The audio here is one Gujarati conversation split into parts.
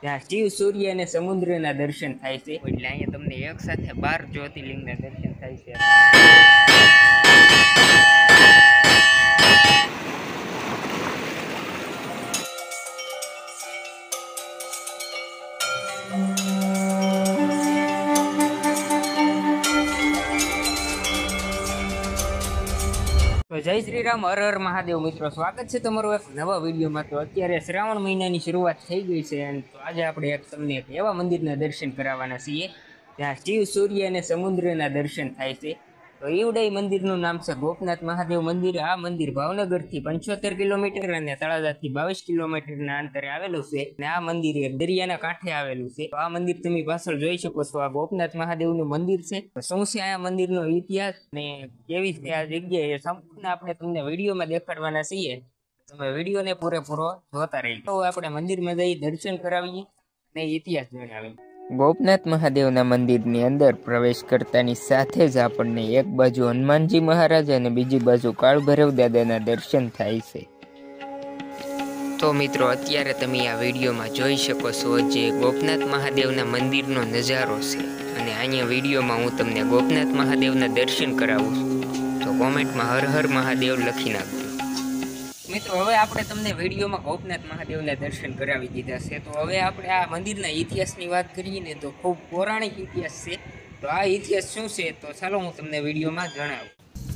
ત્યાં શિવ સૂર્ય અને સમુદ્રના દર્શન થાય છે એટલે અહીંયા તમને એક સાથે 12 જ્યોતિર્લિંગના દર્શન થાય છે। તો જય શ્રી રામ, હર હર મહાદેવ મિત્રો, સ્વાગત છે તમારું એક નવા વિડીયોમાં। તો અત્યારે શ્રાવણ મહિનાની શરૂઆત થઈ ગઈ છે અને તો આજે આપણે તમને એક એવા મંદિરના દર્શન કરાવવાના છીએ ત્યાં શિવ સૂર્ય અને સમુદ્રના દર્શન થાય છે। તો ઈવડાઈ મંદિરનું નામ છે ગોપનાથ મહાદેવ મંદિર। આ મંદિર ભાવનગરથી 75 કિલોમીટર અને તળાજાથી 22 કિલોમીટરના અંતરે આવેલું છે અને આ મંદિર દરિયાના કાંઠે આવેલું છે। તો આ મંદિર તમે પાછળ જોઈ શકો છો, આ ગોપનાથ મહાદેવનું મંદિર છે। તો શું છે આ મંદિરનો ઇતિહાસ ને કેવી છે આ જગ્યા, એ સંપૂર્ણ આપણે તમને વિડીયોમાં દેખાડવાના છીએ। તમે વિડીયોને પૂરેપૂરો જોતા રહીજો। તો આપણે મંદિરમાં જઈ દર્શન કરાવીએ અને ઇતિહાસ જણાવીએ। ગોપનાથ મહાદેવના મંદિરની અંદર પ્રવેશ કરતાની સાથે જ આપણને એક બાજુ હનુમાનજી મહારાજ અને બીજી બાજુ કાળભૈરવ દાદાના દર્શન થાય છે। તો મિત્રો, અત્યારે તમે આ વિડીયોમાં જોઈ શકો છો જે ગોપનાથ મહાદેવના મંદિરનો નજારો છે અને અહીંયા વિડીયોમાં હું તમને ગોપનાથ મહાદેવના દર્શન કરાવું છું। તો કોમેન્ટમાં હર હર મહાદેવ લખી નાખજો। મિત્રો, હવે આપણે તમને વિડીયોમાં ગોપનાથ મહાદેવના દર્શન કરાવી દીધા છે। તો હવે આપણે આ મંદિરના ઇતિહાસની વાત કરીએ ને તો ખૂબ પૌરાણિક ઇતિહાસ છે। તો આ ઇતિહાસ શું છે તો ચાલો હું તમને વિડીયોમાં જણાવું।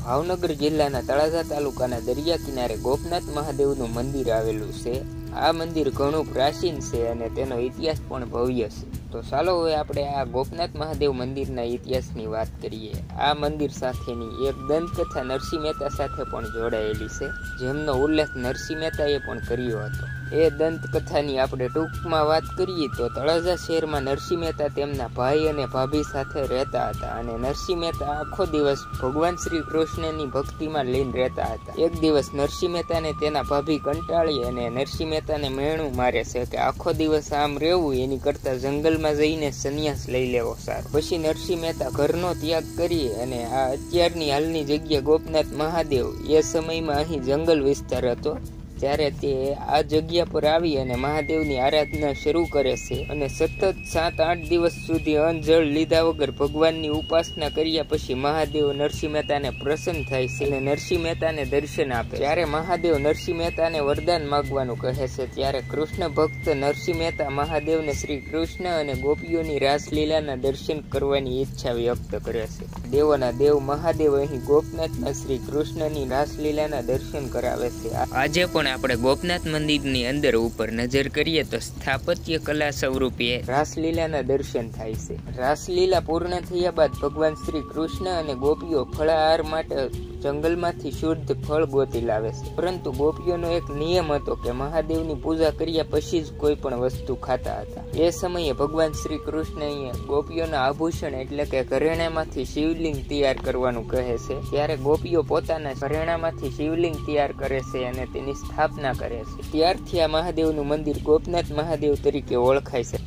ભાવનગર જિલ્લાના તળાજા તાલુકાના દરિયા કિનારે ગોપનાથ મહાદેવનું મંદિર આવેલું છે। આ મંદિર ઘણું પ્રાચીન છે અને તેનો ઇતિહાસ પણ ભવ્ય છે। તો ચાલો હવે આપણે આ ગોપનાથ મહાદેવ મંદિરના ઇતિહાસની વાત કરીએ। આ મંદિર સાથેની એક દંતકથા નરસિંહ મહેતા સાથે પણ જોડાયેલી છે, જેમનો ઉલ્લેખ નરસિંહ મહેતાએ પણ કર્યો હતો। એ દંતકથાની આપણે ટૂંકમાં વાત કરીએ તો તળાજા શહેરમાં નરસિંહ મહેતા તેમના ભાઈ અને ભાભી સાથે રહેતા હતા અને નરસિંહ મહેતા આખો દિવસ ભગવાન શ્રી કૃષ્ણની ભક્તિમાં લીન રહેતા હતા। એક દિવસ નરસિંહ મહેતાને તેના ભાભી કંટાળી અને નરસિંહ મહેતાને મેણું મારે છે કે આખો દિવસ આમ રહેવું એની કરતા જંગલમાં જઈને સંન્યાસ લઈ લેવો સારો। પછી નરસિંહ મહેતા ઘરનો ત્યાગ કરી અને આ અત્યારની હાલની જગ્યા ગોપનાથ મહાદેવ, એ સમયમાં અહીં જંગલ વિસ્તાર હતો, ત્યારે તે આ જગ્યા પર આવી અને મહાદેવની આરાધના શરૂ કરે છે અને સતત 7-8 દિવસ સુધી અન્ન જળ લીધા વગર ભગવાનની ઉપાસના કર્યા પછી મહાદેવ નરસિંહ મહેતાને પ્રસન્ન થાય છે અને નરસિંહ મહેતાને દર્શન આપે। ત્યારે મહાદેવ નરસિંહ મહેતાને વરદાન માગવાનું કહે છે। ત્યારે કૃષ્ણ ભક્ત નરસિંહ મહેતા મહાદેવને શ્રી કૃષ્ણ અને ગોપીઓની રાસલીલાના દર્શન કરવાની ઈચ્છા વ્યક્ત કરે છે। દેવોના દેવ મહાદેવ અહીં ગોપનાથમાં શ્રી કૃષ્ણની રાસલીલાના દર્શન કરાવે છે। આજે પણ આપણે ગોપનાથ મંદિરની અંદર ઉપર નજર કરીએ તો સ્થાપત્ય કલા સ્વરૂપે રાસલીલાના દર્શન થાય છે। રાસલીલા પૂર્ણ થયા બાદ ભગવાન શ્રી કૃષ્ણ અને ગોપીઓ ફળાહાર માટે જંગલમાંથી શુદ્ધ ફળ ગોતી લાવે છે, પરંતુ ગોપીઓનો એક નિયમ હતો કે મહાદેવની પૂજા કર્યા પછી જ કોઈ પણ વસ્તુ ખાતા હતા। એ સમયે ભગવાન શ્રી કૃષ્ણએ ગોપીઓના આભૂષણ એટલે કે ઘરેણામાંથી શિવલિંગ તૈયાર કરવાનું કહે છે। ત્યારે ગોપીઓ પોતાના ઘરેણામાંથી શિવલિંગ તૈયાર કરે છે અને તેની સ્થાપના કરે છે। ત્યારથી આ મહાદેવનું મંદિર ગોપનાથ મહાદેવ તરીકે ઓળખાય છે।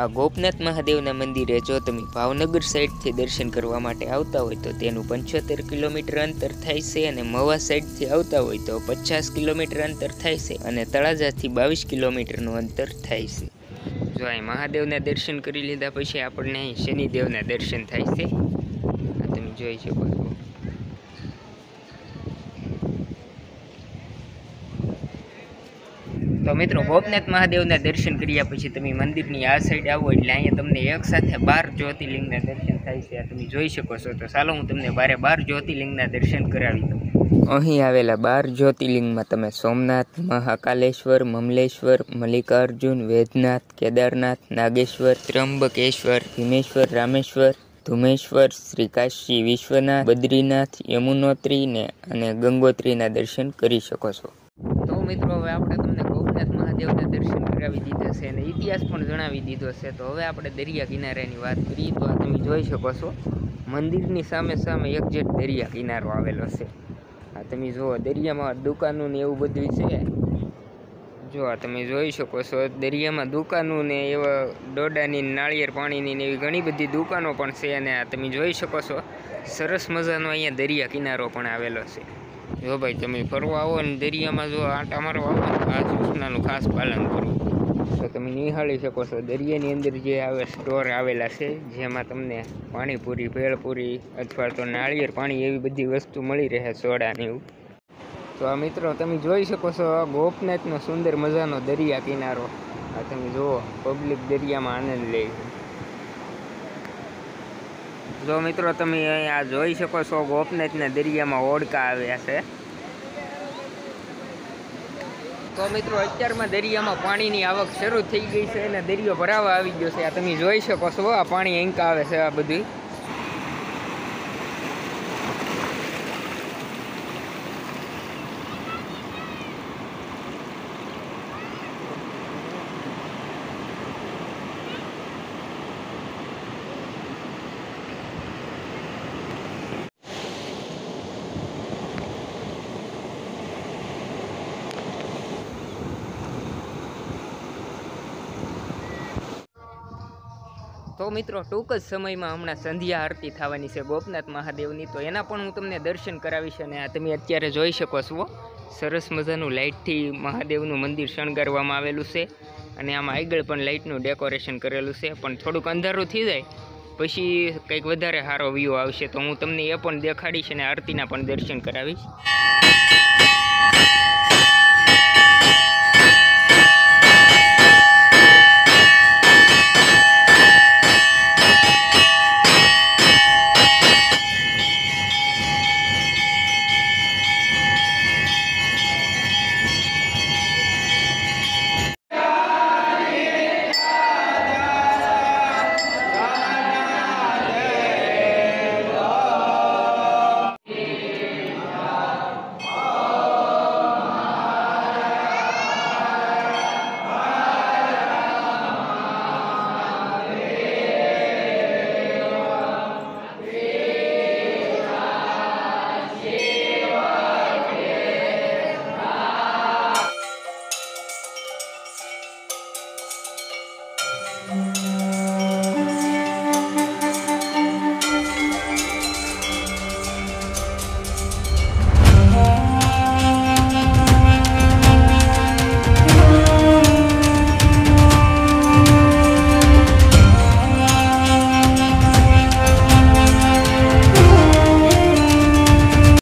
આ ગોપનાથ મહાદેવના મંદિરે જો તમે ભાવનગર સાઈડથી દર્શન કરવા માટે આવતા હોય તો તેનું 75 કિલોમીટર અંતર થાય છે અને મવા સાઈડથી આવતા હોય તો 50 કિલોમીટર અંતર થાય છે અને તળાજાથી 22 કિલોમીટરનું અંતર થાય છે। જો અહીં મહાદેવના દર્શન કરી લીધા પછી આપણને અહીં શનિદેવના દર્શન થાય છે, આ તમે જોઈ શકો છો। તો મિત્રો, ગોપનાથ મહાદેવના દર્શન કર્યા પછી તમે મંદિરની આ સાઈડ આવો એટલે અહીંયા તમને એક સાથે 12 જ્યોતિર્લિંગના દર્શન થાય છે, આ તમે જોઈ શકો છો। તો ચાલો હું તમને 12 જ્યોતિર્લિંગના દર્શન કરાવી દઉં। અહીં આવેલા 12 જ્યોતિર્લિંગમાં તમે સોમનાથ, મહાકાલેશ્વર, મમલેશ્વર, મલ્લિકાર્જુન, વેદનાથ, કેદારનાથ, નાગેશ્વર, ત્ર્યંબકેશ્વર, ભીમેશ્વર, રામેશ્વર, ધુમેશ્વર, શ્રીકાશી વિશ્વનાથ, બદ્રીનાથ, યમુનોત્રી અને ગંગોત્રીના દર્શન કરી શકો છો। તો મિત્રો, હવે આપણે તમને ગોપનાથ મહાદેવના દર્શન કરાવી દીધા છે અને ઇતિહાસ પણ જણાવી દીધો છે। તો હવે આપણે દરિયા કિનારાની વાત કરીએ તો આ તમે જોઈ શકો છો, મંદિરની સામે સામે એક્ઝેક્ટ દરિયા કિનારો આવેલો છે। આ તમે જુઓ, દરિયામાં દુકાનો ને એવું બધું છે। જો આ તમે જોઈ શકો છો, દરિયામાં દુકાનો ને એવા ડોડાની, નાળિયેર પાણીની ને એવી ઘણી બધી દુકાનો પણ છે અને આ તમે જોઈ શકો છો સરસ મજાનો અહીંયા દરિયા કિનારો પણ આવેલો છે। જો ભાઈ, તમે ફરવા આવો ને દરિયામાં જો આંટા મારવા આવો, આ સૂચનાનું ખાસ પાલન કરવું। તો તમે નિહાળી શકો છો દરિયાની અંદર જે આવે સ્ટોર આવેલા છે, જેમાં તમને પાણીપુરી, ભેળપુરી અથવા તો નાળિયેર પાણી એવી બધી વસ્તુ મળી રહે, સોડાને એવું. તો આ મિત્રો તમે જોઈ શકો છો ગોપનાથનો સુંદર મજાનો દરિયા કિનારો. આ તમે જુઓ, પબ્લિક દરિયામાં આનંદ લે છે. જો મિત્રો તમે અહીંયા જોઈ શકો છો ગોપનાથના દરિયામાં ઓડકા આવ્યા છે. તો મિત્રો અત્યારમાં દરિયામાં પાણીની આવક શરૂ થઈ ગઈ છે અને દરિયો ભરાવા આવી ગયો છે. આ તમે જોઈ શકો છો, આ પાણી એંકા આવે છે આ બધું. તો મિત્રો ટૂંક જ સમયમાં હમણાં સંધ્યા આરતી થવાની છે ગોપનાથ મહાદેવની, તો એના પણ હું તમને દર્શન કરાવીશ. અને આ તમે અત્યારે જોઈ શકો છો, સરસ મજાનું લાઇટથી મહાદેવનું મંદિર શણગારવામાં આવેલું છે. અને આમાં આગળ પણ લાઇટનું ડેકોરેશન કરેલું છે. પણ થોડુંક અંધારું થઈ જાય પછી કંઈક વધારે સારો વ્યૂ આવશે, તો હું તમને એ પણ દેખાડીશ અને આરતીના પણ દર્શન કરાવીશ.